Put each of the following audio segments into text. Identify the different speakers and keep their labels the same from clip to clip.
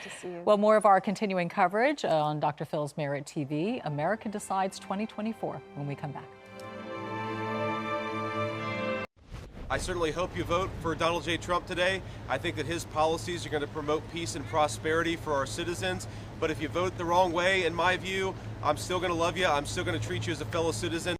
Speaker 1: To see you.
Speaker 2: Well, more of our continuing coverage on Dr. Phil's Merit TV, America Decides 2024, when we come back.
Speaker 3: I certainly hope you vote for Donald J. Trump today. I think that his policies are going to promote peace and prosperity for our citizens. But if you vote the wrong way, in my view, I'm still going to love you. I'm still going to treat you as a fellow citizen.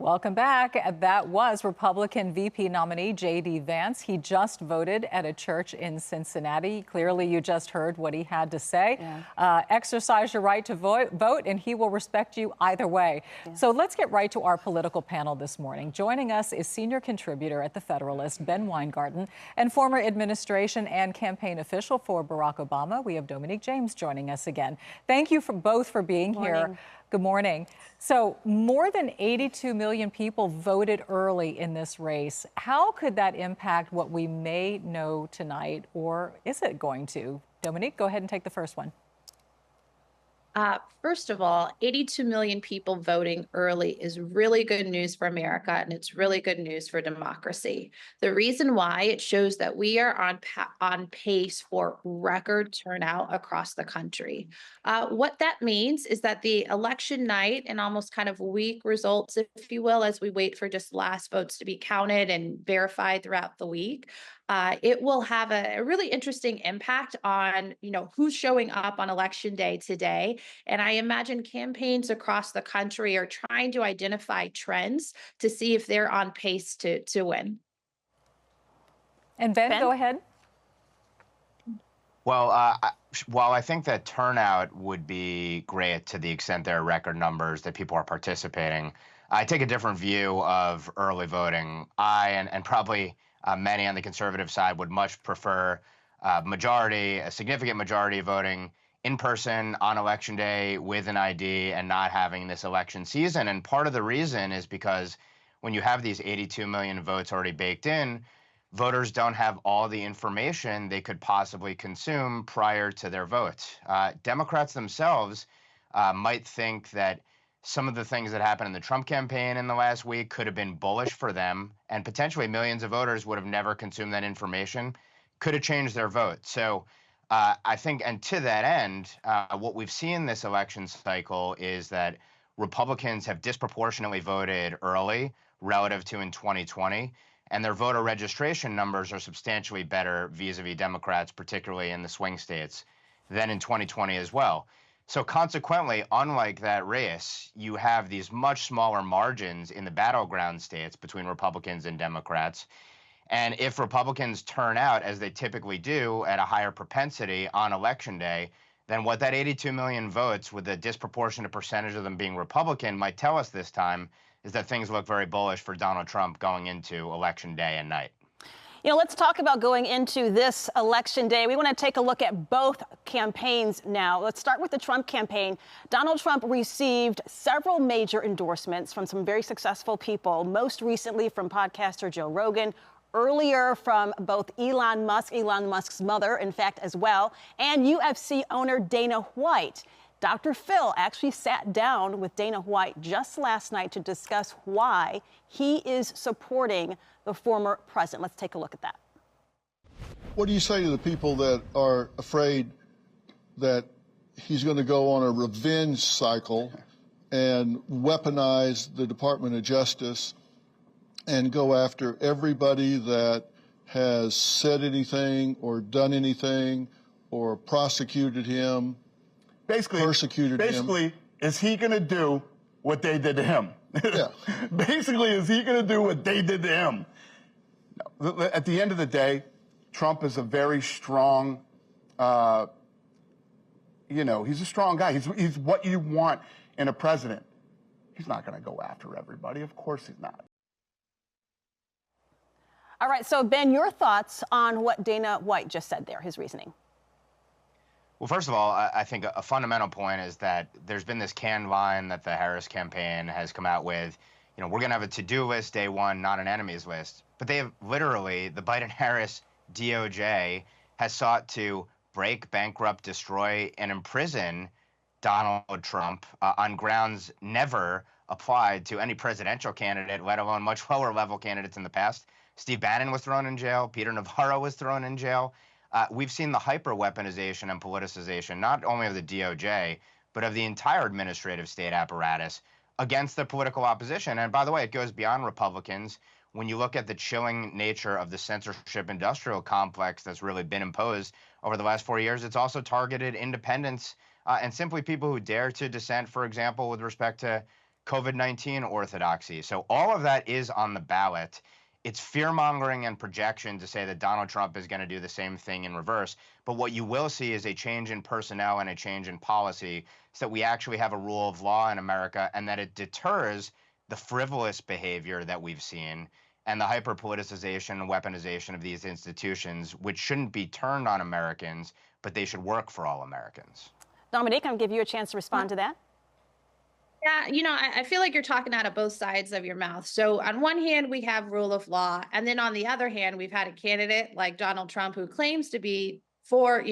Speaker 2: Welcome back. That was Republican VP nominee J.D. Vance. He just voted at a church in Cincinnati. Clearly, you just heard what he had to say. Yeah. Exercise your right to vote, and he will respect you either way. Yeah. So let's get right to our political panel this morning. Joining us is senior contributor at The Federalist, Ben Weingarten, and former administration and campaign official for Barack Obama. We have Dominique James joining us again. Thank you both for being here. Good morning. So more than 82 million people voted early in this race. How could that impact what we may know tonight, or is it going to? Dominique, go ahead and take the first one.
Speaker 1: First of all, 82 million people voting early is really good news for America, and it's really good news for democracy. The reason why, it shows that we are on pace for record turnout across the country. What that means is that the election night and almost kind of weak results, if you will, as we wait for just last votes to be counted and verified throughout the week, it will have a really interesting impact on, who's showing up on election day today. And I imagine campaigns across the country are trying to identify trends to see if they're on pace to win.
Speaker 2: And Ben, go ahead.
Speaker 4: Well, while I think that turnout would be great to the extent there are record numbers that people are participating, I take a different view of early voting. And probably many on the conservative side would much prefer a significant majority voting in person on election day with an ID and not having this election season. And part of the reason is because when you have these 82 million votes already baked in, voters don't have all the information they could possibly consume prior to their vote. Democrats themselves might think that some of the things that happened in the Trump campaign in the last week could have been bullish for them, and potentially millions of voters would have never consumed that information, could have changed their vote. So I think, and to that end, what we've seen this election cycle is that Republicans have disproportionately voted early relative to in 2020, and their voter registration numbers are substantially better vis-a-vis Democrats, particularly in the swing states, than in 2020 as well. So consequently, unlike that race, you have these much smaller margins in the battleground states between Republicans and Democrats. And if Republicans turn out, as they typically do, at a higher propensity on election day, then what that 82 million votes, with a disproportionate percentage of them being Republican, might tell us this time is that things look very bullish for Donald Trump going into election day and night.
Speaker 5: Let's talk about going into this election day. We want to take a look at both campaigns now. Let's start with the Trump campaign. Donald Trump received several major endorsements from some very successful people, most recently from podcaster Joe Rogan, earlier from both Elon Musk's mother, in fact, as well, and UFC owner Dana White. Dr. Phil actually sat down with Dana White just last night to discuss why he is supporting the former president. Let's take a look at that.
Speaker 6: What do you say to the people that are afraid that he's going to go on a revenge cycle and weaponize the Department of Justice and go after everybody that has said anything or done anything or prosecuted him, persecuted him?
Speaker 7: Is he going to do what they did to him?
Speaker 6: Yeah.
Speaker 7: Basically, is he going to do what they did to him? No. At the end of the day, Trump is a very strong, he's a strong guy. He's what you want in a president. He's not going to go after everybody. Of course he's not.
Speaker 5: All right, so Ben, your thoughts on what Dana White just said there, his reasoning.
Speaker 4: Well, first of all, I think a fundamental point is that there's been this canned line that the Harris campaign has come out with. We're going to have a to-do list day one, not an enemies list. But they have literally, the Biden-Harris DOJ has sought to break, bankrupt, destroy, and imprison Donald Trump on grounds never applied to any presidential candidate, let alone much lower level candidates in the past. Steve Bannon was thrown in jail. Peter Navarro was thrown in jail. we've seen the hyper-weaponization and politicization, not only of the DOJ, but of the entire administrative state apparatus against the political opposition. And by the way, it goes beyond Republicans. When you look at the chilling nature of the censorship industrial complex that's really been imposed over the last 4 years, it's also targeted independents and simply people who dare to dissent, for example, with respect to COVID-19 orthodoxy. So all of that is on the ballot. It's fear-mongering and projection to say that Donald Trump is going to do the same thing in reverse. But what you will see is a change in personnel and a change in policy so that we actually have a rule of law in America and that it deters the frivolous behavior that we've seen and the hyper-politicization and weaponization of these institutions, which shouldn't be turned on Americans, but they should work for all Americans.
Speaker 5: Dominique, I'm going to give you a chance to respond to that.
Speaker 1: Yeah, I feel like you're talking out of both sides of your mouth. So on one hand, we have rule of law. And then on the other hand, we've had a candidate like Donald Trump who claims to be for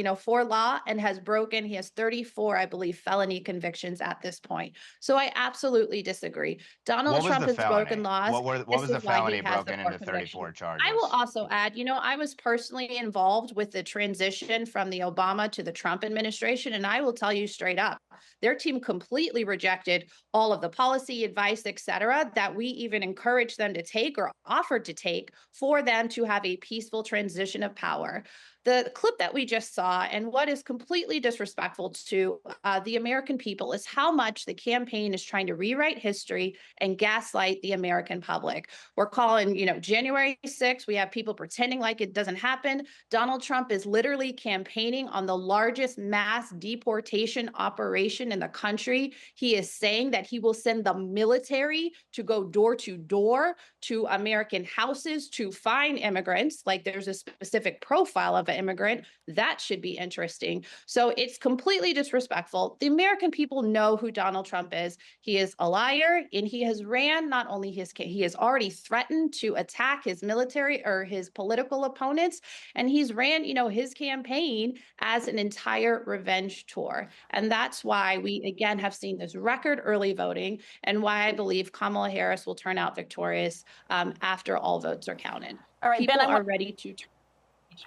Speaker 1: law and has broken. He has 34, I believe, felony convictions at this point. So I absolutely disagree. Donald Trump has broken laws.
Speaker 4: What was the felony broken into 34 charges?
Speaker 1: I will also add, I was personally involved with the transition from the Obama to the Trump administration. And I will tell you straight up, their team completely rejected all of the policy advice, et cetera, that we even encouraged them to take or offered to take for them to have a peaceful transition of power. The clip that we just saw and what is completely disrespectful to the American people is how much the campaign is trying to rewrite history and gaslight the American public. We're calling, January 6th, we have people pretending like it doesn't happen. Donald Trump is literally campaigning on the largest mass deportation operation in the country. He is saying that he will send the military to go door to door to American houses to find immigrants. Like there's a specific profile of an immigrant. That should be interesting. So it's completely disrespectful. The American people know who Donald Trump is. He is a liar, and he has ran not only he has already threatened to attack his military or his political opponents, and he's ran, his campaign as an entire revenge tour. And that's why we, again, have seen this record early voting and why I believe Kamala Harris will turn out victorious after all votes are counted.
Speaker 5: All right,
Speaker 1: People
Speaker 5: Ben,
Speaker 1: are ready to turn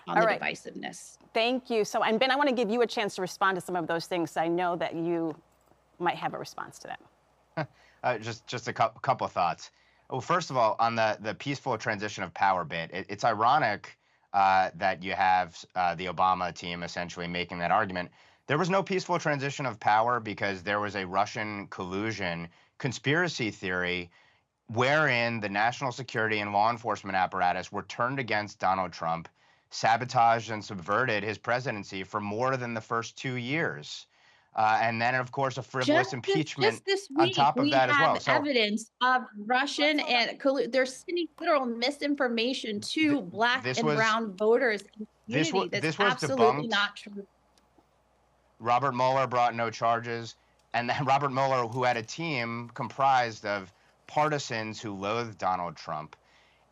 Speaker 1: on the divisiveness.
Speaker 5: Thank you. So, and Ben, I want to give you a chance to respond to some of those things. I know that you might have a response to that.
Speaker 4: Just a couple of thoughts. Well, first of all, on the peaceful transition of power bit, it's ironic that you have the Obama team essentially making that argument. There was no peaceful transition of power because there was a Russian collusion conspiracy theory wherein the national security and law enforcement apparatus were turned against Donald Trump, sabotaged and subverted his presidency for more than the first 2 years. And then, of course, a frivolous impeachment
Speaker 1: this week,
Speaker 4: on top of that as well.
Speaker 1: So evidence of Russian and they're sending literal misinformation to Black and brown voters.
Speaker 4: This was
Speaker 1: absolutely
Speaker 4: debunked.
Speaker 1: Not true.
Speaker 4: Robert Mueller brought no charges. And then Robert Mueller, who had a team comprised of partisans who loathed Donald Trump.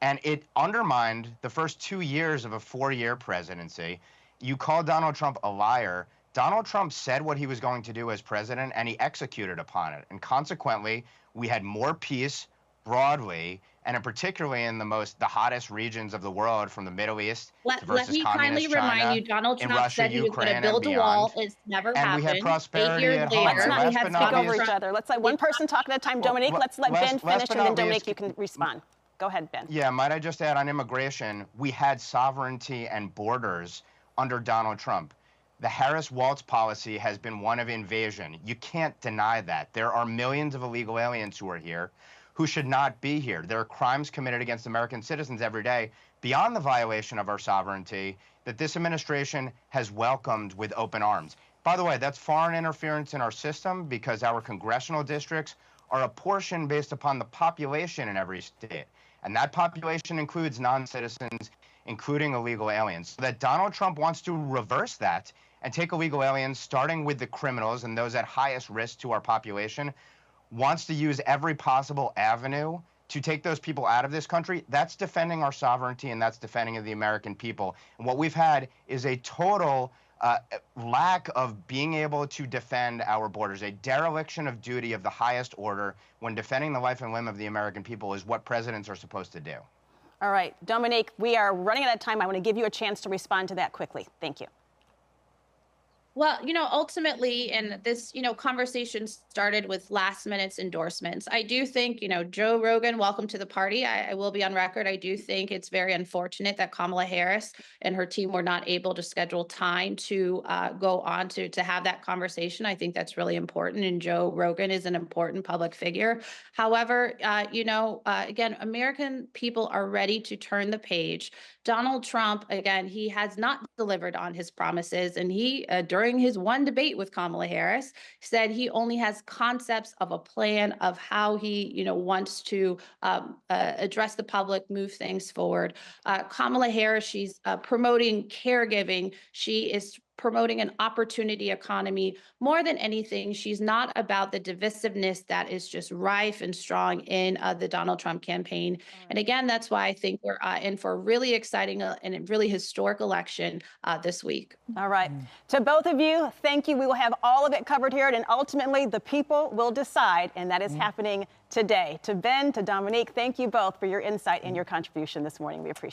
Speaker 4: And it undermined the first 2 years of a 4-year presidency. You call Donald Trump a liar. Donald Trump said what he was going to do as president, and he executed upon it. And consequently, we had more peace broadly, and particularly in the hottest regions of the world, from the Middle East
Speaker 1: Let me kindly remind you, Donald Trump said he was going to build a wall. It's never happened.
Speaker 4: And we had prosperity
Speaker 1: 8 years
Speaker 4: at home.
Speaker 1: later.
Speaker 5: Let's not speak over each other. Let's let one person talk at a time. Dominique, let's let Ben finish, and then Dominique, you can respond. Go ahead, Ben.
Speaker 4: Yeah, might I just add on immigration, we had sovereignty and borders under Donald Trump. The Harris-Walz policy has been one of invasion. You can't deny that. There are millions of illegal aliens who are here who should not be here. There are crimes committed against American citizens every day beyond the violation of our sovereignty that this administration has welcomed with open arms. By the way, that's foreign interference in our system because our congressional districts are apportioned based upon the population in every state. And that population includes non-citizens, including illegal aliens. So that Donald Trump wants to reverse that and take illegal aliens, starting with the criminals and those at highest risk to our population, wants to use every possible avenue to take those people out of this country. That's defending our sovereignty, and that's defending the American people. And what we've had is a total lack of being able to defend our borders, a dereliction of duty of the highest order when defending the life and limb of the American people is what presidents are supposed to do.
Speaker 5: All right, Dominique, we are running out of time. I want to give you a chance to respond to that quickly. Thank you.
Speaker 1: Well, ultimately, and this, conversation started with last minute's endorsements. I do think, Joe Rogan, welcome to the party. I will be on record. I do think it's very unfortunate that Kamala Harris and her team were not able to schedule time to go on to have that conversation. I think that's really important. And Joe Rogan is an important public figure. However, again, American people are ready to turn the page. Donald Trump, again, he has not delivered on his promises. And he, during his one debate with Kamala Harris, said he only has concepts of a plan of how he, wants to address the public, move things forward. Kamala Harris, she's promoting caregiving. She is promoting an opportunity economy. More than anything, she's not about the divisiveness that is just rife and strong in the Donald Trump campaign. And again, that's why I think we're in for a really exciting and a really historic election this week.
Speaker 5: All right. To both of you, thank you. We will have all of it covered here, and ultimately the people will decide, and that is happening today. To Ben, to Dominique, thank you both for your insight and your contribution this morning. We appreciate it.